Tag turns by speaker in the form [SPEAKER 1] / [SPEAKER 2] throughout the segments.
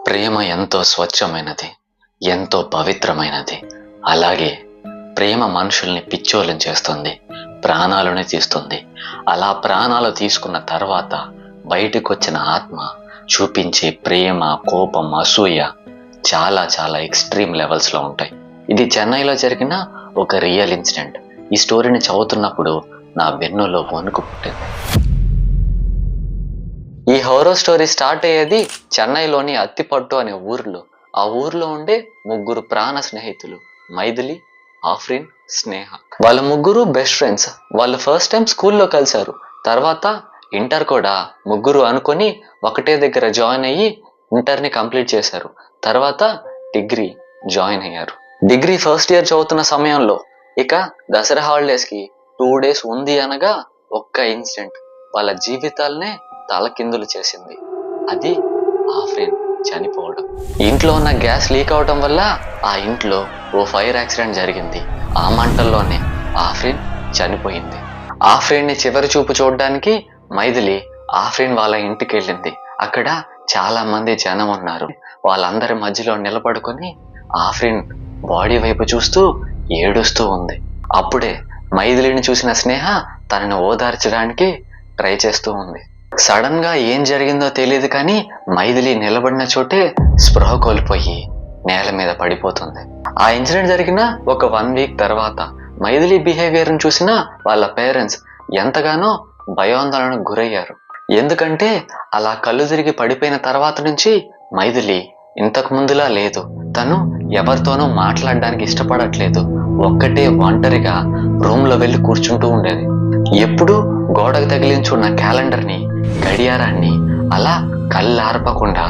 [SPEAKER 1] ప్రేమ ఎంతో స్వచ్ఛమైనది, ఎంతో పవిత్రమైనది. అలాగే ప్రేమ మనుషుల్ని పిచ్చోళ్ళని చేస్తుంది, ప్రాణాలను తీస్తుంది. అలా ప్రాణాలు తీసుకున్న తర్వాత బయటకు వచ్చిన ఆత్మ చూపించే ప్రేమ, కోపం, అసూయ చాలా చాలా ఎక్స్ట్రీమ్ లెవెల్స్లో ఉంటాయి. ఇది చెన్నైలో జరిగిన ఒక రియల్ ఇన్సిడెంట్. ఈ స్టోరీని చదువుతున్నప్పుడు నా వెన్నులో వణుకు పుట్టింది. ఈ హారర్ స్టోరీ స్టార్ట్ అయ్యేది చెన్నైలోని అత్తిపట్టు అనే ఊర్లో. ఆ ఊర్లో ఉండే ముగ్గురు ప్రాణ స్నేహితులు, మైథిలి, ఆఫ్రిన్, స్నేహ. వాళ్ళ ముగ్గురు బెస్ట్ ఫ్రెండ్స్. వాళ్ళు ఫస్ట్ టైం స్కూల్లో కలిశారు. తర్వాత ఇంటర్ కూడా ముగ్గురు అనుకొని ఒకటే దగ్గర జాయిన్ అయ్యి ఇంటర్ని కంప్లీట్ చేశారు. తర్వాత డిగ్రీ జాయిన్ అయ్యారు. డిగ్రీ ఫస్ట్ ఇయర్ చదువుతున్న సమయంలో ఇక దసరా హాలిడేస్కి 2 days ఉంది అనగా ఒక్క ఇన్సిడెంట్ వాళ్ళ జీవితాలనే తలకిందులు చేసింది. అది ఆఫ్రిన్ చనిపోవడం. ఇంట్లో ఉన్న గ్యాస్ లీక్ అవడం వల్ల ఆ ఇంట్లో ఓ ఫైర్ యాక్సిడెంట్ జరిగింది. ఆ మంటల్లోనే ఆఫ్రిన్ చనిపోయింది. ఆఫ్రిన్ని చివరి చూపు చూడడానికి మైథిలి ఆఫ్రిన్ వాళ్ళ ఇంటికి వెళ్ళింది. అక్కడ చాలా మంది జనం ఉన్నారు. వాళ్ళందరి మధ్యలో నిలబడుకొని ఆఫ్రిన్ బాడీ వైపు చూస్తూ ఏడుస్తూ ఉంది. అప్పుడే మైథిలిని చూసిన స్నేహ తనని ఓదార్చడానికి ట్రై చేస్తూ ఉంది. సడన్ గా ఏం జరిగిందో తెలియదు కానీ మైథిలి నిలబడిన చోటే స్పృహ కోల్పోయి నేల మీద పడిపోతుంది. ఆ ఇన్సిడెంట్ జరిగిన ఒక 1 week తర్వాత మైథిలి బిహేవియర్ ని చూసిన వాళ్ళ పేరెంట్స్ ఎంతగానో భయాందోళనకు గురయ్యారు. ఎందుకంటే అలా కళ్ళు తిరిగి పడిపోయిన తర్వాత నుంచి మైథిలి ఇంతకు ముందులా లేదు. తను ఎవరితోనూ మాట్లాడడానికి ఇష్టపడట్లేదు. ఒక్కటే ఒంటరిగా రూమ్ లో వెళ్ళి కూర్చుంటూ ఉండేది. ఎప్పుడు గోడకు తగిలించున్న క్యాలెండర్ని, గడియారాన్ని అలా కళ్ళార్పకుండా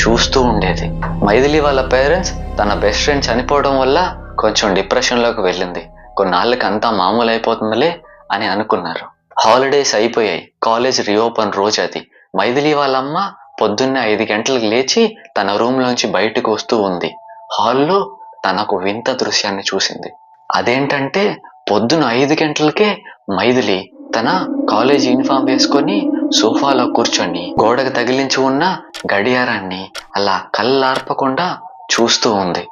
[SPEAKER 1] చూస్తూ ఉండేది. మైథిలి వాళ్ళ పేరెంట్స్ తన బెస్ట్ ఫ్రెండ్ చనిపోవడం వల్ల కొంచెం డిప్రెషన్లోకి వెళ్ళింది. కొన్నాళ్ళకి అంతా మామూలు అయిపోతుందిలే అని అనుకున్నారు. హాలిడేస్ అయిపోయాయి. కాలేజ్ రీఓపెన్ రోజు అది. మైథిలి వాళ్ళమ్మ పొద్దున్నే 5 గంటలకు లేచి తన రూమ్ లోంచి బయటకు వస్తూ ఉంది. హాల్లో తనకు వింత దృశ్యాన్ని చూసింది. అదేంటంటే పొద్దున 5 గంటలకే మైథిలి తన కాలేజ్ యూనిఫామ్ వేసుకొని సోఫాలో కూర్చొని గోడకు తగిలించి ఉన్న గడియారాన్ని అలా కళ్ళార్పకుండా చూస్తూ ఉంది.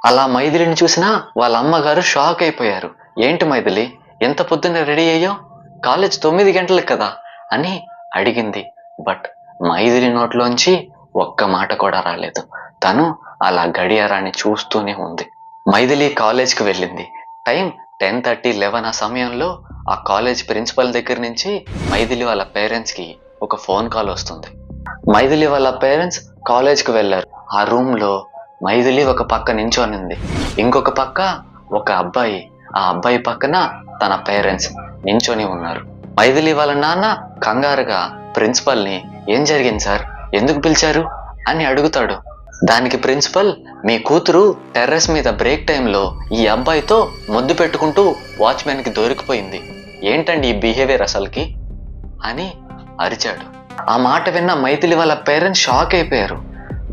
[SPEAKER 1] అలా మైథిలిని చూసిన వాళ్ళ అమ్మగారు షాక్ అయిపోయారు. ఏంటి మైథిలి, ఎంత పొద్దున్న రెడీ అయ్యో, కాలేజ్ 9 గంటలకు కదా అని అడిగింది. బట్ మైథిలి నోట్లోంచి ఒక్క మాట కూడా రాలేదు. తను అలా గడియారాన్ని చూస్తూనే ఉంది. మైథిలి కాలేజ్కి వెళ్ళింది. టైం 10:30, 11 ఆ సమయంలో ఆ కాలేజ్ ప్రిన్సిపల్ దగ్గర నుంచి మైథిలి వాళ్ళ పేరెంట్స్కి ఒక ఫోన్ కాల్ వస్తుంది. మైథిలి వాళ్ళ పేరెంట్స్ కాలేజ్కి వెళ్ళారు. ఆ రూమ్లో మైథిలి ఒక పక్క నించోనింది, ఇంకొక పక్క ఒక అబ్బాయి, ఆ అబ్బాయి పక్కన తన పేరెంట్స్ నించొని ఉన్నారు. మైథిలి వాళ్ళ నాన్న కంగారుగా ప్రిన్సిపల్ని ఏం జరిగింది సార్, ఎందుకు పిలిచారు అని అడుగుతాడు. దానికి ప్రిన్సిపల్, మీ కూతురు టెర్రస్ మీద బ్రేక్ టైంలో ఈ అబ్బాయితో ముద్దు పెట్టుకుంటూ వాచ్మెన్కి దొరికిపోయింది. ఏంటండి ఈ బిహేవియర్ అసలుకి అని అరిచాడు. ఆ మాట విన్న మైథిలి వాళ్ళ పేరెంట్స్ షాక్ అయిపోయారు.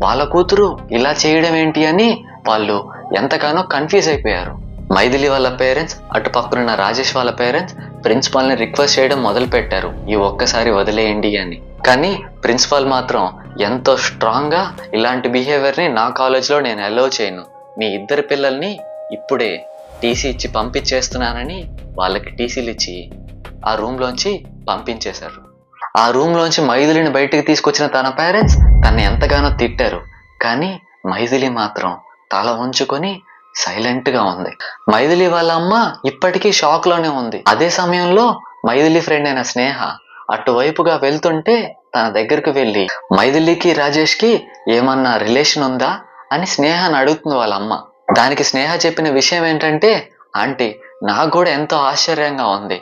[SPEAKER 1] వాళ్ళ కూతురు ఇలా చేయడం ఏంటి అని వాళ్ళు ఎంతగానో కన్ఫ్యూజ్ అయిపోయారు. మైథిలి వాళ్ళ పేరెంట్స్ అటు పక్కనున్న రాజేష్ వాళ్ళ పేరెంట్స్ ప్రిన్సిపాల్ని రిక్వెస్ట్ చేయడం మొదలు పెట్టారు, ఈ ఒక్కసారి వదిలేయండి అని. కానీ ప్రిన్సిపాల్ మాత్రం ఎంతో స్ట్రాంగ్ గా ఇలాంటి బిహేవియర్ని నా కాలేజ్లో నేను అలౌ చేయను, మీ ఇద్దరు పిల్లల్ని ఇప్పుడే టీసీ ఇచ్చి పంపించేస్తున్నానని వాళ్ళకి టీసీలు ఇచ్చి ఆ రూమ్లోంచి పంపించేశారు. ఆ రూమ్లోంచి మైథిలిని బయటికి తీసుకొచ్చిన తన పేరెంట్స్ తనని ఎంతగానో తిట్టారు. కానీ మైథిలి మాత్రం తల ఉంచుకొని సైలెంట్ గా ఉంది. మైథిలి వాళ్ళ అమ్మ ఇప్పటికీ షాక్ లోనే ఉంది. అదే సమయంలో మైథిలి ఫ్రెండ్ అయిన స్నేహ అటువైపుగా వెళ్తుంటే తన దగ్గరకు వెళ్ళి మైథిలికి రాజేష్ కి ఏమన్నా రిలేషన్ ఉందా అని స్నేహని అడుగుతుంది వాళ్ళ అమ్మ. దానికి స్నేహ చెప్పిన విషయం ఏంటంటే, ఆంటీ నాకు కూడా ఎంతో ఆశ్చర్యంగా ఉంది.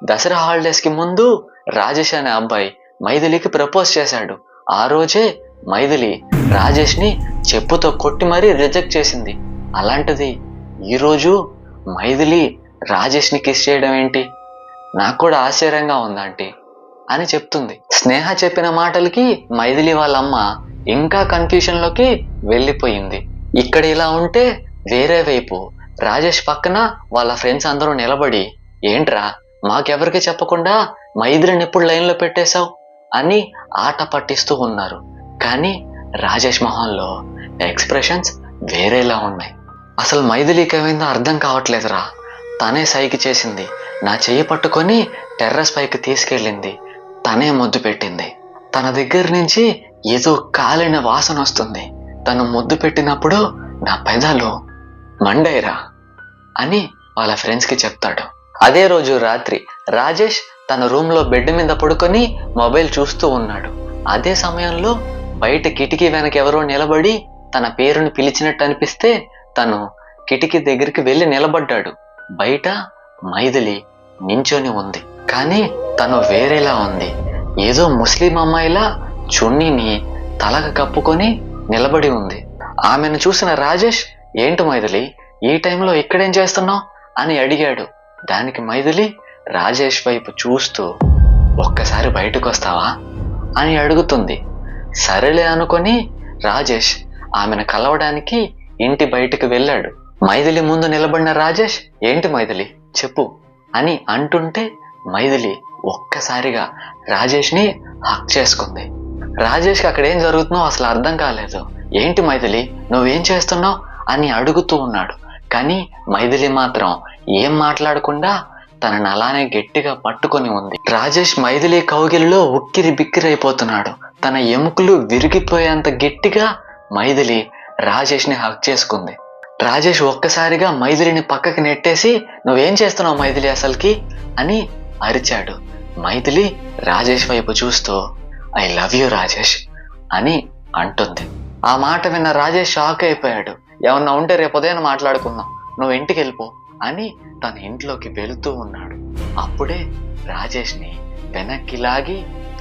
[SPEAKER 1] దసరా హాలిడేస్ కి ముందు రాజేష్ అనే అబ్బాయి మైథిలికి ప్రపోజ్ చేశాడు. ఆ రోజే మైథిలి రాజేష్ ని చెప్పుతో కొట్టి మరీ రిజెక్ట్ చేసింది. అలాంటిది ఈరోజు మైథిలి రాజేష్ ని కిస్ చేయడం ఏంటి, నాకు కూడా ఆశ్చర్యంగా ఉందంటీ అని చెప్తుంది. స్నేహ చెప్పిన మాటలకి మైథిలి వాళ్ళమ్మ ఇంకా కన్ఫ్యూషన్ లోకి వెళ్ళిపోయింది. ఇక్కడ ఇలా ఉంటే వేరే వైపు రాజేష్ పక్కన వాళ్ళ ఫ్రెండ్స్ అందరూ నిలబడి, ఏంట్రా మాకెవరికి చెప్పకుండా మైథిలిని ఎప్పుడు లైన్లో పెట్టేశావు అని ఆట పట్టిస్తూ ఉన్నారు. కానీ రాజేష్ మొహంలో ఎక్స్ప్రెషన్స్ వేరేలా ఉన్నాయి. అసలు మైథిలికి ఏమైందో అర్థం కావట్లేదురా. తనే సైకి చేసింది, నా చెయ్యి పట్టుకొని టెర్రస్ పైకి తీసుకెళ్ళింది, తనే ముద్దు పెట్టింది. తన దగ్గర నుంచి ఏదో కాలిన వాసన వస్తుంది. తను ముద్దు పెట్టినప్పుడు నా పెదాలు మండైరా అని వాళ్ళ ఫ్రెండ్స్కి చెప్తాడు. అదే రోజు రాత్రి రాజేష్ తన రూమ్లో బెడ్ మీద పడుకొని మొబైల్ చూస్తూ ఉన్నాడు. అదే సమయంలో బయట కిటికీ వెనక ఎవరో నిలబడి తన పేరుని పిలిచినట్టు అనిపిస్తే తను కిటికీ దగ్గరికి వెళ్ళి నిలబడ్డాడు. బయట మైథిలి నించొని ఉంది, కానీ తను వేరేలా ఉంది. ఏదో ముస్లిం అమ్మాయిలా చున్నీని తలకు కప్పుకొని నిలబడి ఉంది. ఆమెను చూసిన రాజేష్, ఏంటి మైథిలి ఈ టైంలో ఇక్కడేం చేస్తున్నావు అని అడిగాడు. దానికి మైథిలి రాజేష్ వైపు చూస్తూ, ఒక్కసారి బయటకు వస్తావా అని అడుగుతుంది. సరేలే అనుకొని రాజేష్ ఆమెను కలవడానికి ఇంటి బయటకు వెళ్ళాడు. మైథిలి ముందు నిలబడిన రాజేష్, ఏంటి మైథిలి చెప్పు అని అంటుంటే మైథిలి ఒక్కసారిగా రాజేష్ని హక్ చేసుకుంది. రాజేష్కి అక్కడ ఏం జరుగుతుందో అసలు అర్థం కాలేదు. ఏంటి మైథిలి నువ్వేం చేస్తున్నావు అని అడుగుతూ ఉన్నాడు. కానీ మైథిలి మాత్రం ఏం మాట్లాడకుండా తనని అలానే గట్టిగా పట్టుకొని ఉంది. రాజేష్ మైథిలి కౌగిలిలో ఉక్కిరి బిక్కిరైపోతున్నాడు. తన ఎముకలు విరిగిపోయేంత గట్టిగా మైథిలి రాజేష్ని హక్ చేసుకుంది. రాజేష్ ఒక్కసారిగా మైథిలిని పక్కకి నెట్టేసి, నువ్వేం చేస్తున్నావు మైథిలి అసలుకి అని అరిచాడు. మైథిలి రాజేష్ వైపు చూస్తూ, ఐ లవ్ యూ రాజేష్ అని అంటుంది. ఆ మాట విన్న రాజేష్ షాక్ అయిపోయాడు. ఏమన్నా ఉంటే రేపు ఉదయం మాట్లాడుకుందాం, నువ్వు ఇంటికి వెళ్ళిపో అని తన ఇంట్లోకి వెళుతూ ఉన్నాడు. అప్పుడే రాజేష్ని వెనక్కి లాగి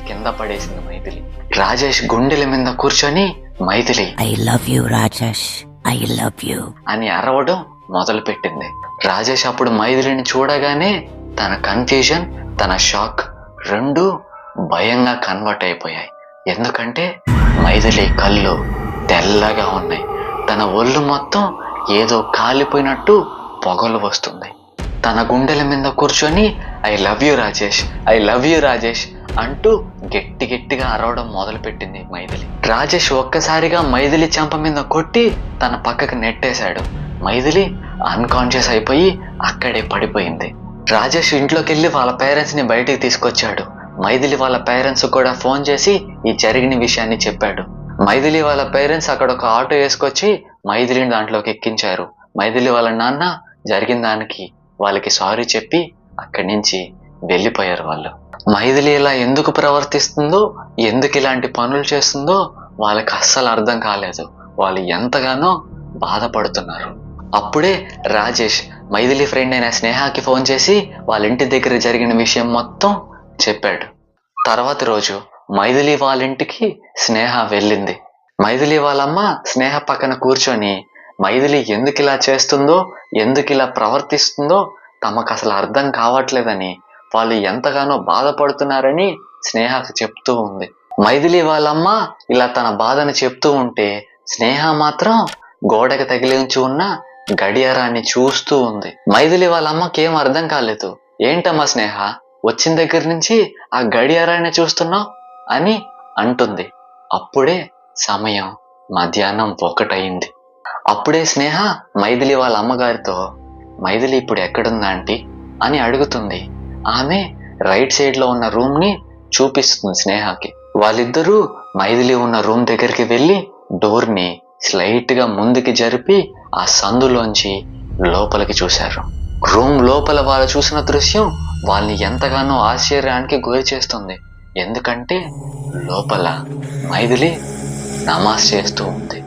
[SPEAKER 1] కింద పడేసింది మైథిలి. రాజేష్ గుండెల మీద కూర్చొని Maithili
[SPEAKER 2] I love you Rajesh, I love you
[SPEAKER 1] అని అరవడం మొదలు పెట్టింది. రాజేష్ అప్పుడు మైథిలిని చూడగానే తన కన్ఫ్యూజన్, తన షాక్ రెండు భయంగా కన్వర్ట్ అయిపోయాయి. ఎందుకంటే మైథిలి కళ్ళు తెల్లగా ఉన్నాయి. తన ఒళ్ళు మొత్తం ఏదో కాలిపోయినట్టు పొగలు వస్తుంది. తన గుండెల మీద కూర్చొని I love you Rajesh, I love you Rajesh అంటూ గట్టి గట్టిగా అరవడం మొదలు పెట్టింది మైథిలి. రాజేష్ ఒక్కసారిగా మైథిలి చెంప మీద కొట్టి తన పక్కకు నెట్టేశాడు. మైథిలి అన్కాన్షియస్ అయిపోయి అక్కడే పడిపోయింది. రాజేష్ ఇంట్లోకి వెళ్ళి వాళ్ళ పేరెంట్స్ని బయటికి తీసుకొచ్చాడు. మైథిలి వాళ్ళ పేరెంట్స్ కూడా ఫోన్ చేసి ఈ జరిగిన విషయాన్ని చెప్పాడు. మైథిలి వాళ్ళ పేరెంట్స్ అక్కడ ఒక ఆటో వేసుకొచ్చి మైథిలిని దాంట్లోకి ఎక్కించారు. మైథిలి వాళ్ళ నాన్న జరిగిన దానికి వాళ్ళకి సారీ చెప్పి అక్కడి నుంచి వెళ్ళిపోయారు వాళ్ళు. మైథిలి ఇలా ఎందుకు ప్రవర్తిస్తుందో, ఎందుకు ఇలాంటి పనులు చేస్తుందో వాళ్ళకి అస్సలు అర్థం కాలేదు. వాళ్ళు ఎంతగానో బాధపడుతున్నారు. అప్పుడే రాజేష్ మైథిలి ఫ్రెండ్ అయిన స్నేహకి ఫోన్ చేసి వాళ్ళ ఇంటి దగ్గర జరిగిన విషయం మొత్తం చెప్పాడు. తర్వాత రోజు మైథిలి వాళ్ళ ఇంటికి స్నేహ వెళ్ళింది. మైథిలి వాళ్ళమ్మ స్నేహ పక్కన కూర్చొని మైథిలి ఎందుకు ఇలా చేస్తుందో, ఎందుకు ఇలా ప్రవర్తిస్తుందో తమకు అసలు అర్థం కావట్లేదని, వాళ్ళు ఎంతగానో బాధపడుతున్నారని స్నేహకు చెప్తూ ఉంది. మైథిలి వాళ్ళమ్మ ఇలా తన బాధను చెప్తూ ఉంటే స్నేహ మాత్రం గోడకు తగిలించి ఉన్న గడియారాన్ని చూస్తూ ఉంది. మైథిలి వాళ్ళ అమ్మకి ఏం అర్థం కాలేదు. ఏంటమ్మా స్నేహ వచ్చిన దగ్గర నుంచి ఆ గడియారాన్ని చూస్తున్నావు అని అంటుంది. అప్పుడే సమయం మధ్యాహ్నం 1 అయింది. అప్పుడే స్నేహ మైథిలి వాళ్ళ అమ్మగారితో, మైథిలి ఇప్పుడు ఎక్కడుందా ఆంటీ అని అడుగుతుంది. ఆమె రైట్ సైడ్ లో ఉన్న రూమ్ ని చూపిస్తుంది స్నేహకి. వాళ్ళిద్దరూ మైథిలి ఉన్న రూమ్ దగ్గరికి వెళ్ళి డోర్ ని స్లైట్ గా ముందుకి జరిపి ఆ సందులోంచి లోపలికి చూశారు. రూమ్ లోపల వాళ్ళు చూసిన దృశ్యం వాళ్ళని ఎంతగానో ఆశ్చర్యానికి గురి చేస్తుంది. ఎందుకంటే లోపల మైథిలి నమాజ్ చేస్తూ ఉంది.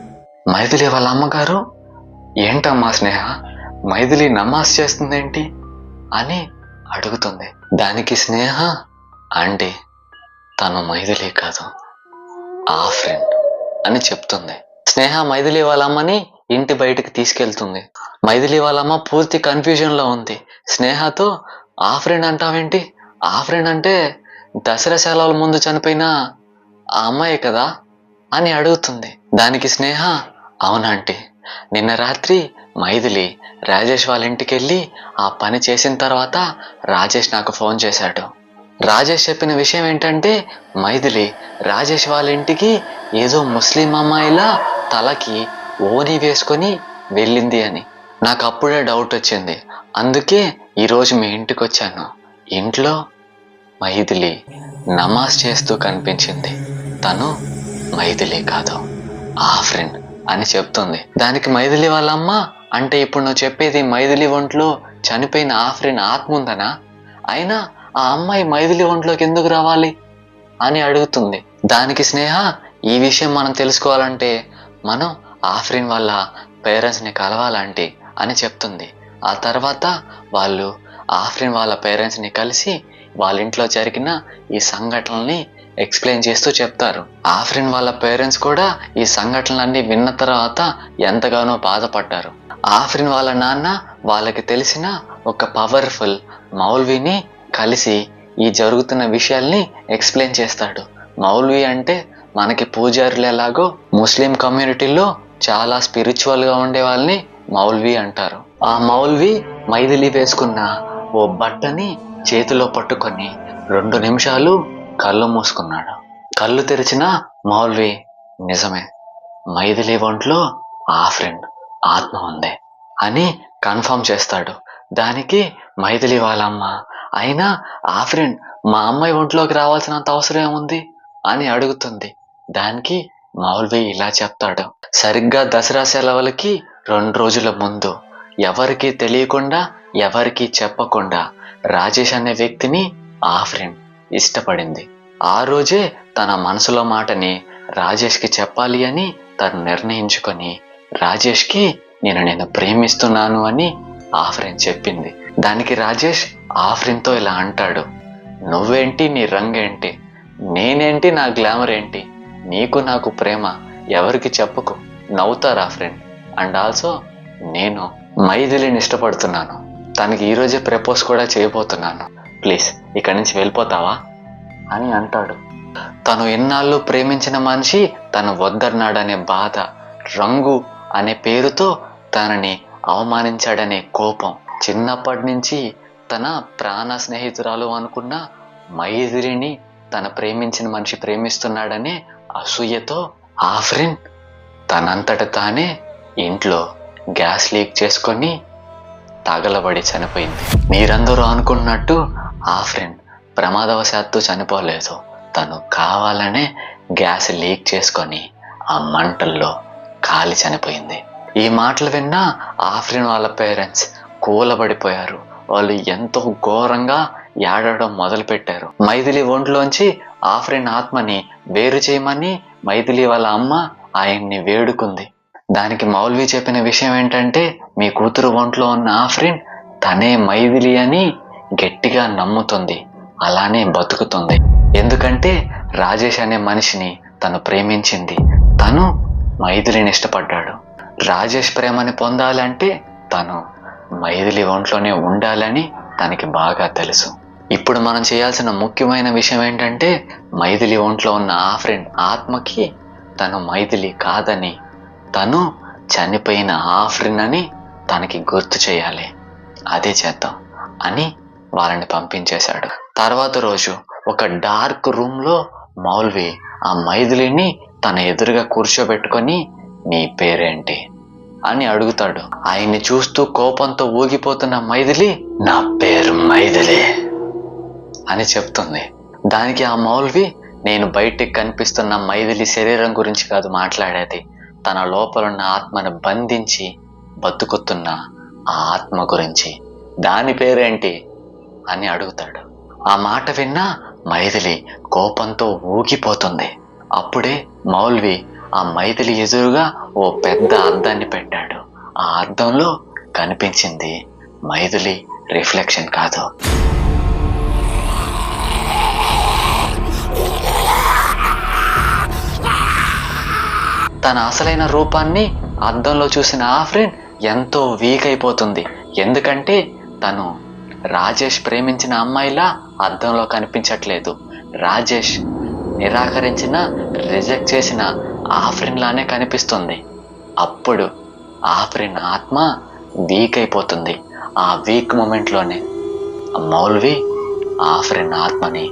[SPEAKER 1] మైథిలి వాళ్ళ అమ్మగారు, ఏంటమ్మా స్నేహ మైథిలి నమాజ్ చేస్తుందేంటి అని అడుగుతుంది. దానికి స్నేహ, అంటే తను మైథిలి కాదు ఆ ఫ్రెండ్ అని చెప్తుంది. స్నేహ మైథిలి వాళ్ళ అమ్మని ఇంటి బయటకు తీసుకెళ్తుంది. మైథిలి వాళ్ళమ్మ పూర్తి కన్ఫ్యూజన్ లో ఉంది. స్నేహతో, ఆ ఫ్రెండ్ అంటావేంటి, ఆ ఫ్రెండ్ అంటే దసరా సెలవుల ముందు చనిపోయిన ఆ అమ్మాయి కదా అని అడుగుతుంది. దానికి స్నేహ, అవునంటే నిన్న రాత్రి మైథిలి రాజేష్ వాళ్ళ ఇంటికి వెళ్ళి ఆ పని చేసిన తర్వాత రాజేష్ నాకు ఫోన్ చేశాడు. రాజేష్ చెప్పిన విషయం ఏంటంటే మైథిలి రాజేష్ వాళ్ళ ఇంటికి ఏదో ముస్లిం అమ్మాయిలా తలకి ఓని వేసుకొని వెళ్ళింది అని. నాకు అప్పుడే డౌట్ వచ్చింది. అందుకే ఈరోజు మీ ఇంటికి వచ్చాను. ఇంట్లో మైథిలి నమాజ్ చేస్తూ కనిపించింది. తను మైథిలి కాదు, ఆఫ్రిన్ అని చెప్తుంది. దానికి మైథిలి వాళ్ళమ్మ, అంటే ఇప్పుడు నువ్వు చెప్పేది మైథిలి ఒంట్లో చనిపోయిన ఆఫ్రిన్ ఆత్మ ఉందనా? అయినా ఆ అమ్మాయి మైథిలి ఒంట్లోకి ఎందుకు రావాలి అని అడుగుతుంది. దానికి స్నేహ, ఈ విషయం మనం తెలుసుకోవాలంటే మనం ఆఫ్రిన్ వాళ్ళ పేరెంట్స్ని కలవాలంటే అని చెప్తుంది. ఆ తర్వాత వాళ్ళు ఆఫ్రిన్ వాళ్ళ పేరెంట్స్ని కలిసి వాళ్ళ ఇంట్లో జరిగిన ఈ సంఘటనల్ని ఎక్స్ప్లెయిన్ చేస్తూ చెప్తారు. ఆఫ్రిన్ వాళ్ళ పేరెంట్స్ కూడా ఈ సంఘటనలన్నీ విన్న తర్వాత ఎంతగానో బాధపడ్డారు. ఆఫ్రిన్ వాళ్ళ నాన్న వాళ్ళకి తెలిసిన ఒక పవర్ఫుల్ మౌల్వీని కలిసి ఈ జరుగుతున్న విషయాల్ని ఎక్స్ప్లెయిన్ చేస్తాడు. మౌల్వీ అంటే మనకి పూజారులు ఎలాగో ముస్లిం కమ్యూనిటీలో చాలా స్పిరిచువల్గా ఉండే వాళ్ళని మౌల్వీ అంటారు. ఆ మౌల్వీ మైథిలి వేసుకున్న ఓ బట్టని చేతిలో పట్టుకొని 2 నిమిషాలు కళ్ళు మూసుకున్నాడు. కళ్ళు తెరిచిన మౌల్వీ, నిజమే, మైథిలి ఒంట్లో ఆఫ్రిన్ ఆత్మ ఉంది అని కన్ఫర్మ్ చేస్తాడు. దానికి మైథిలి వాళ్ళమ్మ, అయినా ఆఫ్రిన్ మా అమ్మాయి ఒంట్లోకి రావాల్సినంత అవసరం ఏముంది అని అడుగుతుంది. దానికి మౌల్వీ ఇలా చెప్తాడు. సరిగ్గా దసరా సెలవులకి 2 రోజుల ముందు ఎవరికీ తెలియకుండా, ఎవరికీ చెప్పకుండా రాజేష్ అనే వ్యక్తిని ఆఫ్రిన్ ఇష్టపడింది. ఆ రోజే తన మనసులో మాటని రాజేష్కి చెప్పాలి అని తను నిర్ణయించుకొని రాజేష్కి నేను ప్రేమిస్తున్నాను అని ఆఫ్రిన్ చెప్పింది. దానికి రాజేష్ ఆఫ్రిన్తో ఇలా అంటాడు, నువ్వేంటి, నీ రంగేంటి, నేనేంటి, నా గ్లామర్ ఏంటి, నీకు నాకు ప్రేమ ఎవరికి చెప్పుకు, నవ్వుతారు ఆఫ్రిన్. అండ్ ఆల్సో నేను మైథిలిని ఇష్టపడుతున్నాను, తనకి ఈరోజే ప్రపోజ్ కూడా చేయబోతున్నాను, ప్లీజ్ ఇక్కడి నుంచి వెళ్ళిపోతావా అని అంటాడు. తను ఎన్నాళ్ళు ప్రేమించిన మనిషి తను వద్దన్నాడనే బాధ, రంగు అనే పేరుతో తనని అవమానించాడనే కోపం, చిన్నప్పటి నుంచి తన ప్రాణ స్నేహితురాలు అనుకున్న మైథిలిని తన ప్రేమించిన మనిషి ప్రేమిస్తున్నాడనే అసూయతో ఆఫ్రిన్ తనంతట తానే ఇంట్లో గ్యాస్ లీక్ చేసుకొని తగలబడి చనిపోయింది. మీరందరూ అనుకున్నట్టు ఆఫ్రిన్ ప్రమాదవశాత్తు చనిపోలేదు. తను కావాలనే గ్యాస్ లీక్ చేసుకొని ఆ మంటల్లో కాలి చనిపోయింది. ఈ మాటలు విన్న ఆఫ్రిన్ వాళ్ళ పేరెంట్స్ కూలబడిపోయారు. వాళ్ళు ఎంతో ఘోరంగా ఏడవడం మొదలుపెట్టారు. మైథిలి ఒంట్లోంచి ఆఫ్రిన్ ఆత్మని వేరు చేయమని మైథిలి వాళ్ళ అమ్మ ఆయన్ని వేడుకుంది. దానికి మౌల్వీ చెప్పిన విషయం ఏంటంటే, మీ కూతురు ఒంట్లో ఉన్న ఆఫ్రిన్ తనే మైథిలి అని గట్టిగా నమ్ముతుంది, అలానే బతుకుతుంది. ఎందుకంటే రాజేష్ అనే మనిషిని తను ప్రేమించింది, తను మైథిలిని ఇష్టపడ్డాడు. రాజేష్ ప్రేమని పొందాలంటే తను మైథిలి ఒంట్లోనే ఉండాలని తనకి బాగా తెలుసు. ఇప్పుడు మనం చేయాల్సిన ముఖ్యమైన విషయం ఏంటంటే, మైథిలి ఒంట్లో ఉన్న ఆఫ్రిన్ ఆత్మకి తను మైథిలి కాదని, తను చనిపోయిన ఆఫ్రిన్ అని తనకి గుర్తు చేయాలి. అదే చేద్దాం అని వాళ్ళని పంపించేశాడు. తర్వాత రోజు ఒక డార్క్ రూమ్లో మౌల్వీ ఆ మైథిలిని తన ఎదురుగా కూర్చోబెట్టుకొని, నీ పేరేంటి అని అడుగుతాడు. ఆయన్ని చూస్తూ కోపంతో ఊగిపోతున్న మైథిలి, నా పేరు మైథిలి అని చెప్తుంది. దానికి ఆ మౌల్వీ, నేను బయటికి కనిపిస్తున్న మైథిలి శరీరం గురించి కాదు మాట్లాడేది, తన లోపలున్న ఆత్మను బంధించి బతుకుతున్న ఆ ఆత్మ గురించి, దాని పేరేంటి అని అడుగుతాడు. ఆ మాట విన్న మైథిలి కోపంతో ఊగిపోతుంది. అప్పుడే మౌల్వీ ఆ మైథిలి ఎదురుగా ఓ పెద్ద అద్దాన్ని పెట్టాడు. ఆ అద్దంలో కనిపించింది మైథిలి రిఫ్లెక్షన్ కాదు, తన అసలైన రూపాన్ని అద్దంలో చూసిన ఆఫ్రిన్ ఎంతో వీక్ అయిపోతుంది. ఎందుకంటే తను రాజేష్ ప్రేమించిన అమ్మాయిలా అద్దంలో కనిపించట్లేదు, రాజేష్ నిరాకరించిన, రిజెక్ట్ చేసిన ఆఫ్రిన్ లానే కనిపిస్తుంది. అప్పుడు ఆఫ్రిన్ ఆత్మ వీక్ అయిపోతుంది. ఆ వీక్ మూమెంట్లోనే మౌల్వీ ఆఫ్రిన్ ఆత్మని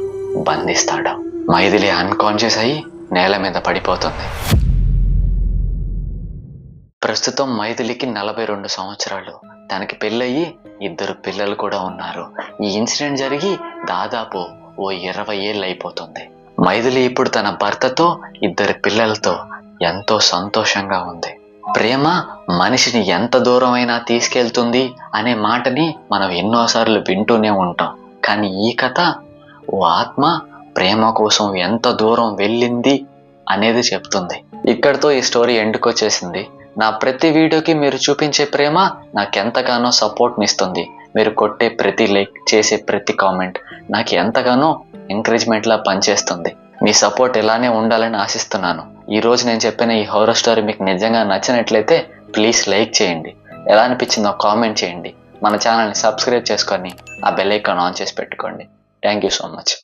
[SPEAKER 1] బంధిస్తాడు. మైథిలి అన్కాన్షియస్ అయ్యి నేల మీద పడిపోతుంది. ప్రస్తుతం మైథిలికి 42 సంవత్సరాలు. తనకి పెళ్ళయి 2 పిల్లలు కూడా ఉన్నారు. ఈ ఇన్సిడెంట్ జరిగి దాదాపు ఓ 20 ఏళ్ళు అయిపోతుంది. మైథిలి ఇప్పుడు తన భర్తతో 2 పిల్లలతో ఎంతో సంతోషంగా ఉంది. ప్రేమ మనిషిని ఎంత దూరం అయినా తీసుకెళ్తుంది అనే మాటని మనం ఎన్నోసార్లు వింటూనే ఉంటాం. కానీ ఈ కథ ఓ ఆత్మ ప్రేమ కోసం ఎంత దూరం వెళ్ళింది అనేది చెప్తుంది. ఇక్కడితో ఈ స్టోరీ ఎండుకొచ్చేసింది. నా ప్రతి వీడియోకి మీరు చూపించే ప్రేమ నాకెంతగానో సపోర్ట్ని ఇస్తుంది. మీరు కొట్టే ప్రతి లైక్, చేసే ప్రతి కామెంట్ నాకు ఎంతగానో ఎంకరేజ్మెంట్లా పనిచేస్తుంది. మీ సపోర్ట్ ఇలానే ఉండాలని ఆశిస్తున్నాను. ఈ రోజు నేను చెప్పిన ఈ హారర్ స్టోరీ మీకు నిజంగా నచ్చినట్లయితే ప్లీజ్ లైక్ చేయండి. ఎలా అనిపించిందో కామెంట్ చేయండి. మన ఛానల్ని సబ్స్క్రైబ్ చేసుకొని ఆ బెల్ ఐకాన్ ఆన్ చేసి పెట్టుకోండి. Thank you so much.